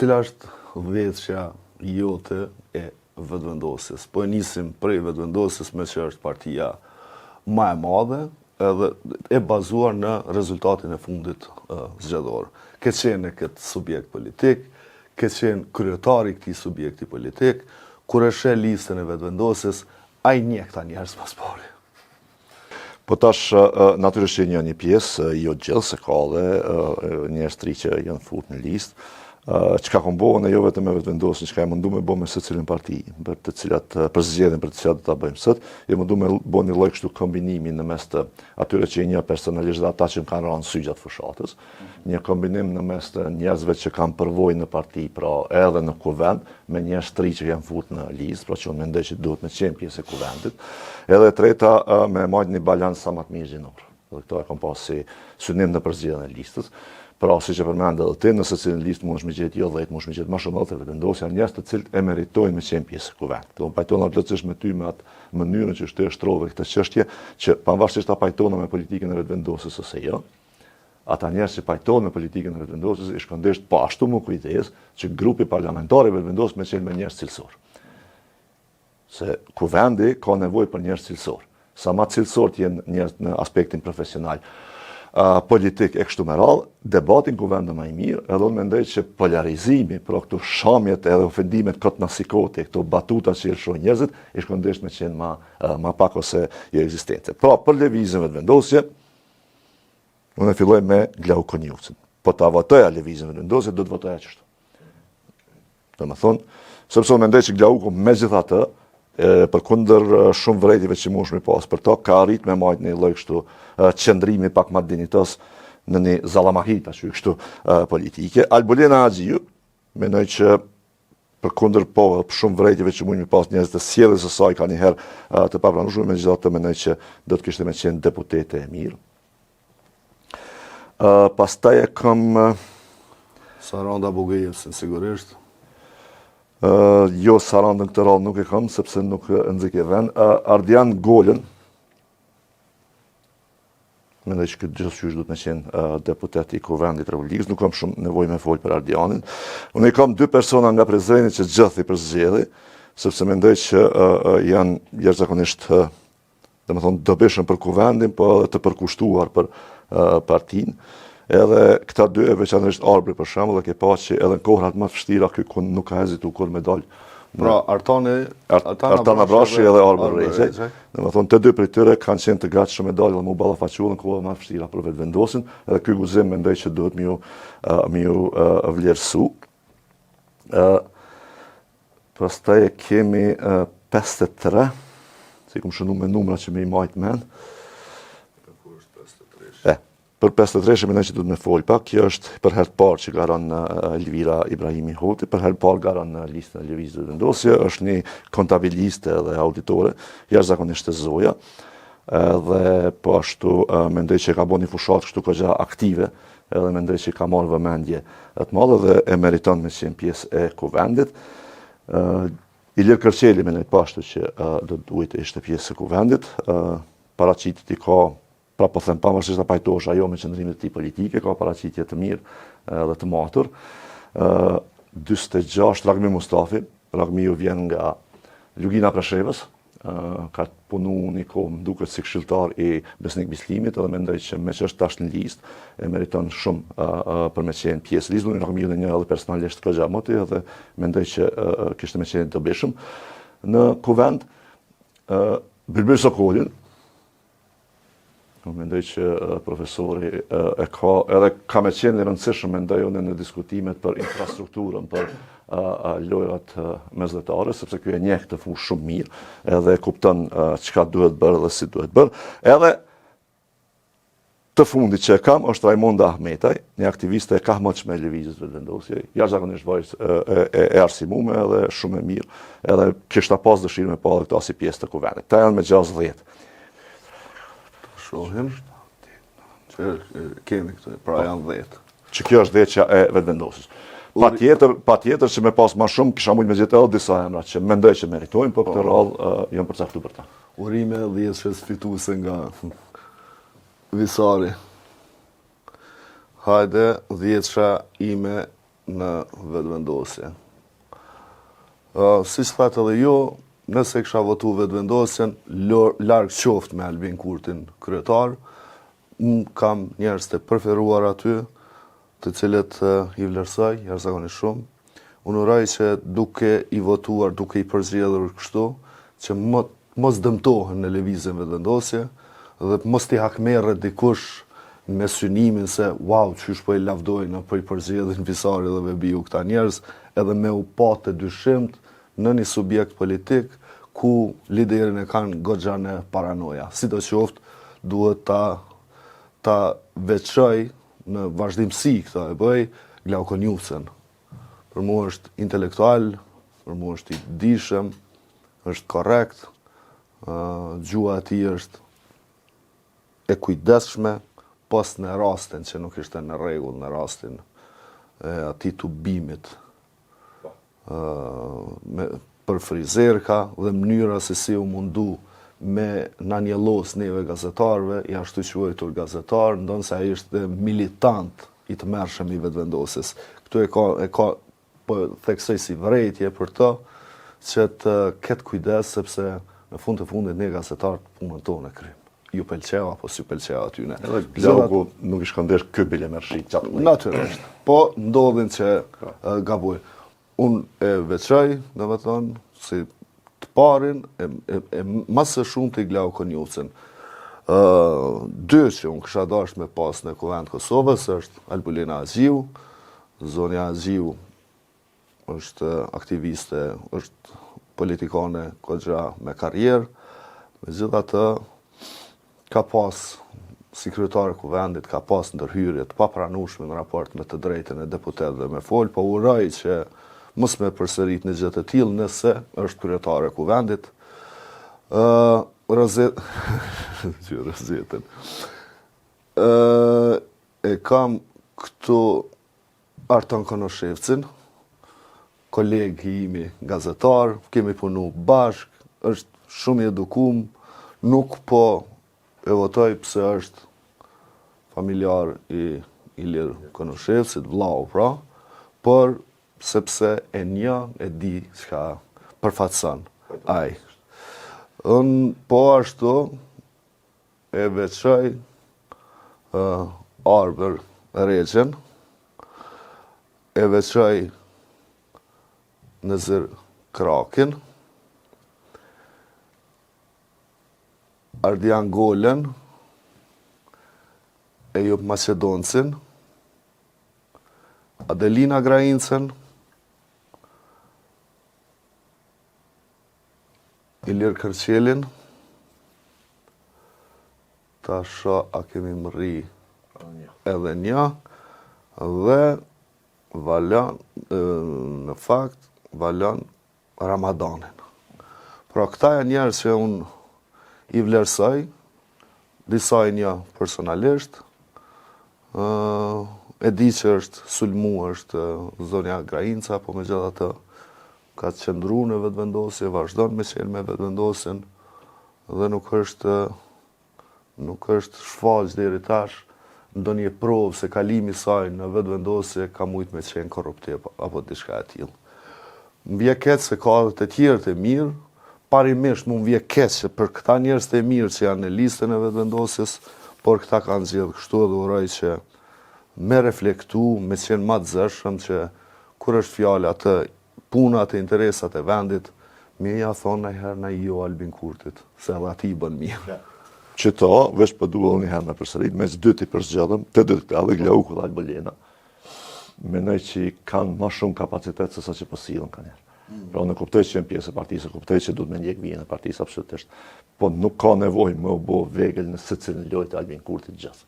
Cila është vetsha jote e vetëvendosjes? Po e nisim prej vetëvendosjes me që është partia më e madhe edhe e bazuar në rezultatin e fundit zgjedhor. Ke qenë këtë subjekt politik, ke qenë kryetari këtij subjekti politik, kur e sheh listën e vetëvendosjes, ai njeh këta njerëz pas pari. Po tash natyrisht që një pjesë jo gjithë se ka dhe njerëz të ri që janë fut në listë. Çka kam bëu ne jo vetëm me vetëvendosjen, çka e mundu me bëu me secilin parti, për të cilat për zgjedhjen për të cilat do ta bëjmë sot, e mundu me bëu një lloj kështu kombinimi në mes të atyre që një personalisht dhe ata që kanë rënë sy gjatë fushatës, një kombinim në mes të njerëzve që kanë përvojë në parti, pra edhe në kuvend, me njerëz të ri që janë futur në listë, pra që unë mendoj që duhet me qenë pjesë e kuvendit. Edhe e treta me marrë një balans sa më të mirë gjinor. Dhe këto e kam pas si synim në përzgjedhjen e listës. Pra, si që përmendë edhe ti, nëse cilën listë mund është me gjetë jo 10, mund është me gjetë ma shumë dhe vetëvendosja njerëz të cilët e meritojnë me qenë pjesë e kuvendit. Do pajtona plotësisht me ty me atë mënyrën që të shtrove këtë çështje, që pavarësisht ta pajtona me politikën e vetëvendosjes ose jo, ata njerëz që pajtohen me politikën e vetëvendosjes i shkëndesht po ashtu më kujdes që grupi parlamentar i vetëvendosjes me qenë me njerëz cilësor. Se kuvendi ka nevojë për njerëz cilësor. Sa më cilësor të jenë njerëz në aspektin profesional, politik e kështu me radhë, debatin kuvendë më i mirë, edhe unë mendoj që polarizimi, pra këto shamjet edhe ofendimet këtë nasikote, këto batuta që i lëshojnë njerëzit, i shkëndesht me qenë ma pak ose jo ekzistente. Pra, për lëvizjen vetëvendosje, unë e filloj me Glau Konjucin. Po ta votoja lëvizjen vetëvendosje, do të votoja qështu. Do më thonë, sepse unë mendoj që Glauku me gjithatë, përkundër shumë vërejtjeve që mund shmi pas për to, ka arrit me majtë një lloj kështu qëndrimi pak ma dinitos në një zalamahita që kështu politike. Albolena Agjiu, mendoj që përkundër shumë vërejtjeve që mund shmi pas njerëz të sjelljes së saj ka një herë të papranueshme, megjithatë mendoj që do të kishte me qenë deputete e mirë. Pastaj e kam Saranda Bugejevsin sigurisht. Jo, Sarandën këtë rallë nuk e kam, sepse nuk nëzik e vend. Ardian Golën, mendoj që këtë gjithë qysh du të me qenë deputet i kuvendit Republikës, nuk kam shumë nevoj me folë për Ardianin. Unë i kam 2 persona nga prezreni që gjithë i përzgjedhi, sepse mendoj që janë jashtëzakonisht, dhe me thonë, dobishëm për kuvendin, po edhe të përkushtuar për partinë. Edhe këta 2 e veçanërisht Arbri për shembull, dhe ke pa që edhe në kohrat më të vështira ky nuk ka hezitu kur me dal. Pra Artan Abrashi edhe Arbri Rejçaj. Domethënë të 2 prej tyre kanë qenë të gatshëm me dalë dhe mu ballafaquen në kohrat më të vështira për vetëvendosjen, edhe ky guzim mendoj që duhet me ju vlerësu. Pastaj kemi 53, si kum shënu me numra që me i majt mend. Për 53 mendoj që duhet me folë pak, kjo është për herë të parë që ka rënë Elvira Ibrahimi Hoti, për herë të parë ka rënë në listën e lëvizjes vetëvendosje, është një kontabiliste dhe auditore, jashtëzakonisht të zoja, dhe po ashtu mendoj që ka bërë një fushat kështu goxha aktive, edhe mendoj që ka marrë vëmendje të madhe dhe e meriton me qenë pjesë e kuvendit. Ilir Kërqeli mendoj po ashtu që do duhet të ishte pjesë e kuvendit, paraqitet i ka. Pra po them pavarësisht ta pajtohesh ajo me qëndrimet e tij politike, ka paraqitje të mirë dhe të matur. 46 Ragmi Mustafi, Ragmiu vjen nga Lugina Preshevës, ka punu një kohë duket si këshilltar i Besnik Bislimit, edhe mendoj që me që është tash në listë e meriton shumë për me qenë pjesë listë. Ragmiu dhe një edhe personalisht goxha moti, edhe mendoj që kishte me qenë dobishëm në kuvend. Bilbil Sokolin, unë mendoj që profesori e ka, edhe ka me qenë i rëndësishëm mendoj unë në diskutimet për infrastrukturën, për lojrat mesdhetare, sepse kjo e njeh këtë fushë shumë mirë, edhe e kupton çka duhet bërë dhe si duhet bërë. Edhe të fundit që e kam është Raimonda Ahmetaj, një aktiviste e kahmëtshme e lëvizjes vetëvendosje, jashtëzakonisht vajzë e arsimume edhe shumë e mirë, edhe kishta pas dëshirë me pa edhe këta si pjesë të kuvendit. Ta janë me 60. Shohim që kemi këtë, pra janë 10. Që kjo është 10 e vetëvendosjes. Patjetër që me pas ma shumë, kisha mujtë me gjithë edhe disa emra që mendoj që meritojnë, po këtë rallë jam përcaktuar për ta. Urime 10 fituese nga Visari. Hajde, 10 ime në vetëvendosje. Si që thatë edhe jo, nëse kisha votu vetëvendosjen, larg qoftë me Albin Kurtin kryetar, kam njerëz të preferuar aty, të cilët i vlerësoj jashtëzakonisht shumë. Unë uroj që duke i votuar, duke i përzgjedhur kështu, që mos dëmtohen në lëvizjen vetëvendosje dhe mos t'i hakmerret dikush me synimin se wow, qysh po i lavdojnë apo i përzgjedhin Visari dhe Vebiu këta njerëz, edhe me u pa të dyshimt në një subjekt politik ku liderin e kanë goxha në paranoja. Sidoqoftë, duhet ta veçoj në vazhdimsi këta e bëj Glauko Njucën. Për mua është intelektual, për mua është i dishëm, është korrekt, gjua e tij është e kujdesshme, pas në rastin që nuk ishte në rregull, në rastin e atij tubimit për frizerka dhe mënyra se si u mundu me na njellos neve gazetarve, i ashtu quajtur gazetar, ndonë se ai ishte militant i të mërshëm i vetëvendosjes. Këtu e ka po theksoj si vërejtje për të që të ketë kujdes, sepse në fund të fundit ne gazetarët punën tonë e kryjmë. Ju pëlqeu apo s'ju pëlqeu atyne. Edhe Glauku nuk i shkëndesh ky bile mërshi qatë mëj. Natyrisht. Po ndodhin që gabuj. Unë e veçoj, domethënë, si të parin, e mas së shumti Glauko Njucën. Dy që unë kisha dashur me pas në Kuvend Kosovës është Albulina Azhiu. Zonja Azhiu është aktiviste, është politikane goxha me karrierë. Megjithatë, ka pas, si kryetar e Kuvendit, ka pas ndërhyrje të papranueshme në raport me të drejtën e deputetëve me fol, po uroj që mos me përsërit në gjë të tillë nëse është kryetar e Kuvendit. Rozetën. E kam këtu Arton Konoshevcin, kolegi imi gazetar, kemi punu bashk, është shumë i edukum, nuk po e votoj pse është familjar i Ilir Konoshevcit, vllau pra, por sepse e di çka përfaqëson ai. Unë po ashtu e veçoj Arber Regjen, e veçoj Nezir Krakin, Ardian Golen, Ejop Macedoncin, Adelina Grajincën, Ilir Kërqelin, ta shoh a kemi mri edhe një, dhe Valon, në fakt, Valon Ramadanin. Pra këta janë njerëz që unë i vlerësoj, disa e një personalisht, e di që është sulmu, është zonja Grajinca, po megjithatë ka qëndruar në vetëvendosje, vazhdon me qenë me vetëvendosjen dhe nuk është shfaq deri tash ndonjë provë se kalimi i saj në vetëvendosje ka mujt me qenë korruptiv apo diçka e tillë. Më vjen keq se ka edhe të tjerë të mirë, parimisht më vjen keq që për këta njerëz të mirë që janë në listën e vetëvendosjes, por këta kanë zgjedhur kështu dhe uroj që me reflektu, me qenë më të zëshëm që kur është fjala të punat e interesat e vendit, mi ja thonë najherë na jo Albin Kurtit, se edhe ati i bën mirë. Që ta, veç për duhet një herë me përsërit, mes dyti përzgjedhëm, të dytë këta dhe Glauku dhe Albulina, menoj që kanë ma shumë kapacitet se sa që pësilën ka njerë. Pra në kuptoj që jenë pjesë e partisë, kuptoj që duhet me ndjek vijën e partisë absolutisht, po nuk ka nevojë me u bo vegël në secilin lojë të Albin Kurtit gjithë.